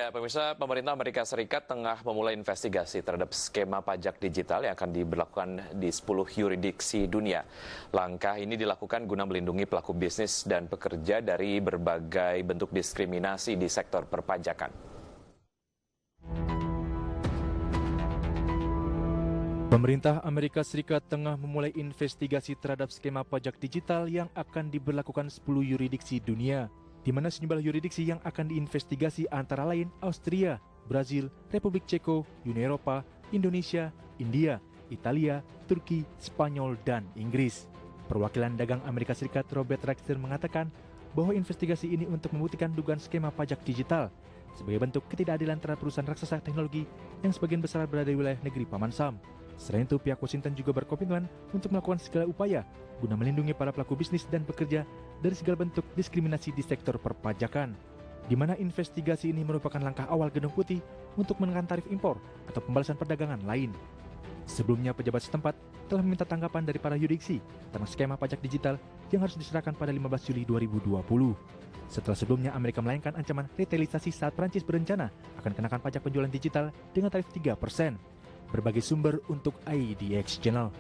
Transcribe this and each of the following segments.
Ya, pemirsa, pemerintah Amerika Serikat tengah memulai investigasi terhadap skema pajak digital yang akan diberlakukan di 10 yurisdiksi dunia. Langkah ini dilakukan guna melindungi pelaku bisnis dan pekerja dari berbagai bentuk diskriminasi di sektor perpajakan. Pemerintah Amerika Serikat tengah memulai investigasi terhadap skema pajak digital yang akan diberlakukan 10 yurisdiksi dunia, di mana sejumlah yurisdiksi yang akan diinvestigasi antara lain Austria, Brazil, Republik Ceko, Uni Eropa, Indonesia, India, Italia, Turki, Spanyol, dan Inggris. Perwakilan dagang Amerika Serikat Robert Rexter mengatakan bahwa investigasi ini untuk membuktikan dugaan skema pajak digital sebagai bentuk ketidakadilan terhadap perusahaan raksasa teknologi yang sebagian besar berada di wilayah negeri Paman Sam. Selain itu, pihak Washington juga berkomitmen untuk melakukan segala upaya guna melindungi para pelaku bisnis dan pekerja dari segala bentuk diskriminasi di sektor perpajakan, di mana investigasi ini merupakan langkah awal Gedung Putih untuk menekan tarif impor atau pembalasan perdagangan lain. Sebelumnya, pejabat setempat telah meminta tanggapan dari para yurisdiksi tentang skema pajak digital yang harus diserahkan pada 15 Juli 2020. Setelah sebelumnya Amerika melayangkan ancaman retaliasi saat Prancis berencana akan kenakan pajak penjualan digital dengan tarif 3%. Berbagai sumber untuk IDX Channel.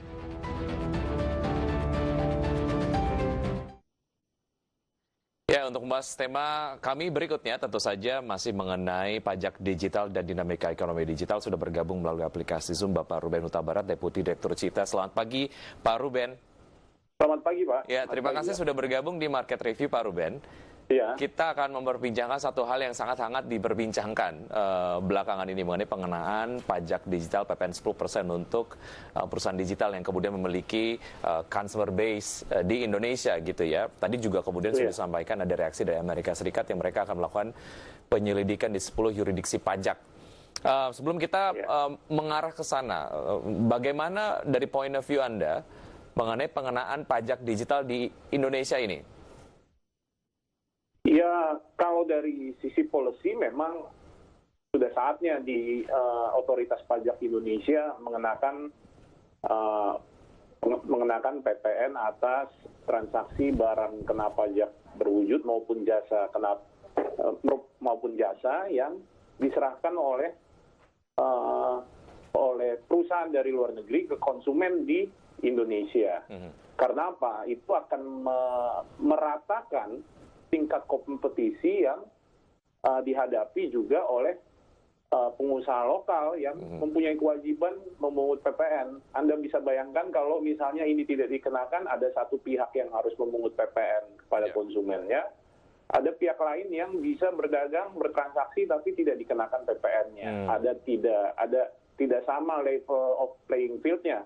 Ya, untuk membahas tema kami berikutnya tentu saja masih mengenai pajak digital dan dinamika ekonomi digital, sudah bergabung melalui aplikasi Zoom Bapak Ruben Huta Barat, Deputi Direktur Cita. Selamat pagi Pak Ruben. Selamat pagi Pak. Ya, terima kasih sudah bergabung di Market Review Pak Ruben. Ya. Kita akan memperbincangkan satu hal yang sangat hangat diperbincangkan belakangan ini mengenai pengenaan pajak digital PPN 10% untuk perusahaan digital yang kemudian memiliki consumer base di Indonesia gitu ya. Tadi juga kemudian sudah disampaikan ada reaksi dari Amerika Serikat yang mereka akan melakukan penyelidikan di 10 yurisdiksi pajak. Sebelum kita mengarah ke sana, bagaimana dari point of view Anda mengenai pengenaan pajak digital di Indonesia ini? Ya, kalau dari sisi policy memang sudah saatnya di otoritas pajak Indonesia mengenakan PPN atas transaksi barang kena pajak berwujud maupun jasa yang diserahkan oleh perusahaan dari luar negeri ke konsumen di Indonesia. Karena apa? Itu akan meratakan tingkat kompetisi yang dihadapi juga oleh pengusaha lokal yang mempunyai kewajiban memungut PPN. Anda bisa bayangkan kalau misalnya ini tidak dikenakan, ada satu pihak yang harus memungut PPN kepada konsumennya, ada pihak lain yang bisa berdagang, bertransaksi tapi tidak dikenakan PPN-nya. Ada tidak sama level of playing field-nya.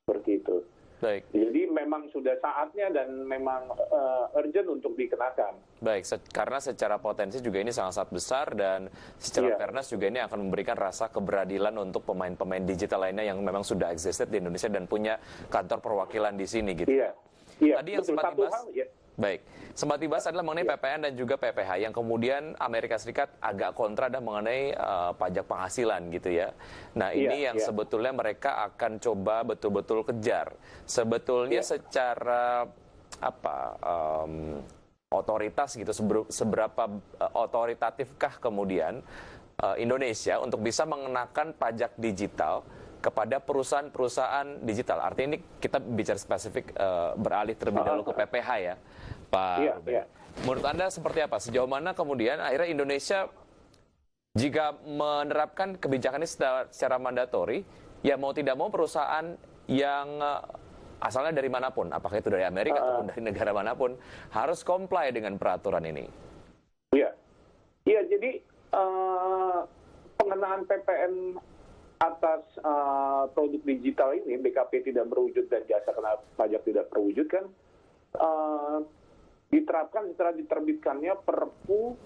Seperti itu. Baik. Jadi memang sudah saatnya dan memang urgent untuk dikenakan. Baik, karena secara potensi juga ini sangat besar dan secara fairness juga ini akan memberikan rasa keberadilan untuk pemain-pemain digital lainnya yang memang sudah existed di Indonesia dan punya kantor perwakilan di sini gitu. Iya. Tadi yang sempat dibahas. Baik, sempat dibahas adalah mengenai PPN dan juga PPH yang kemudian Amerika Serikat agak kontra dah mengenai pajak penghasilan gitu ya. Nah ini yang sebetulnya mereka akan coba betul-betul kejar. Sebetulnya secara otoritas gitu, seberapa otoritatifkah kemudian Indonesia untuk bisa mengenakan pajak digital kepada perusahaan-perusahaan digital. Artinya ini kita bicara spesifik beralih terlebih dahulu ke PPH ya, Pak Ruben. Menurut Anda seperti apa? Sejauh mana kemudian akhirnya Indonesia jika menerapkan kebijakan ini secara mandatori, ya mau tidak mau perusahaan yang asalnya dari manapun, apakah itu dari Amerika ataupun dari negara manapun, harus comply dengan peraturan ini. Iya, jadi pengenaan PPN atas produk digital ini, BKP tidak berwujud dan jasa kena pajak tidak berwujud kan, diterapkan setelah diterbitkannya Perpu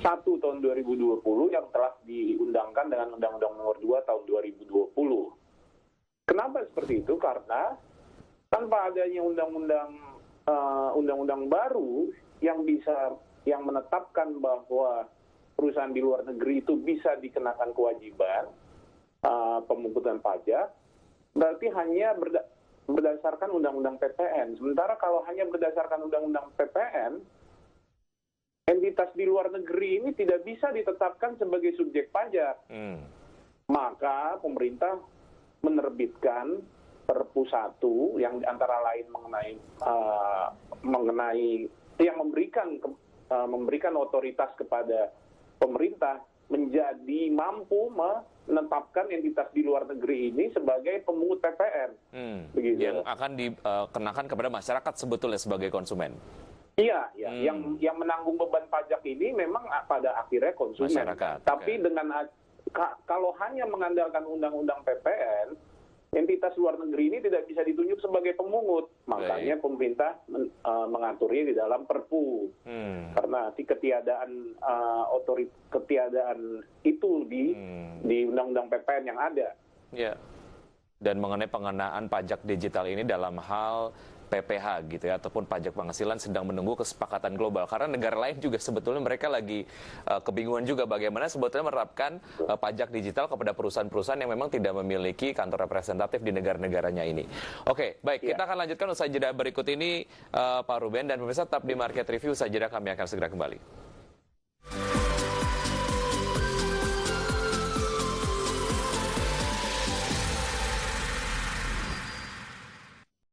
1 tahun 2020 yang telah diundangkan dengan Undang-Undang Nomor 2 tahun 2020. Kenapa seperti itu? Karena tanpa adanya undang-undang baru yang menetapkan bahwa perusahaan di luar negeri itu bisa dikenakan kewajiban pemungutan pajak, berarti hanya berdasarkan undang-undang PPN. Sementara kalau hanya berdasarkan undang-undang PPN, entitas di luar negeri ini tidak bisa ditetapkan sebagai subjek pajak. Maka pemerintah menerbitkan Perpu 1 yang antara lain mengenai yang memberikan otoritas kepada pemerintah menjadi mampu menetapkan entitas di luar negeri ini sebagai pemungut PPN. Begitu. Yang akan dikenakan kepada masyarakat sebetulnya sebagai konsumen. Iya, yang menanggung beban pajak ini memang pada akhirnya konsumen. Masyarakat. Tapi dengan kalau hanya mengandalkan undang-undang PPN, entitas luar negeri ini tidak bisa ditunjuk sebagai pemungut. Makanya pemerintah mengaturnya di dalam Perpu. Karena ketiadaan ketiadaan itu di undang-undang PPN yang ada. Ya. Dan mengenai pengenaan pajak digital ini dalam hal PPH gitu ya, ataupun pajak penghasilan sedang menunggu kesepakatan global. Karena negara lain juga sebetulnya mereka lagi kebingungan juga bagaimana sebetulnya menerapkan pajak digital kepada perusahaan-perusahaan yang memang tidak memiliki kantor representatif di negara-negaranya ini. Oke, baik, kita akan lanjutkan usai jeda berikut ini, Pak Ruben, dan pemirsa tetap di Market Review. Usai jeda kami akan segera kembali.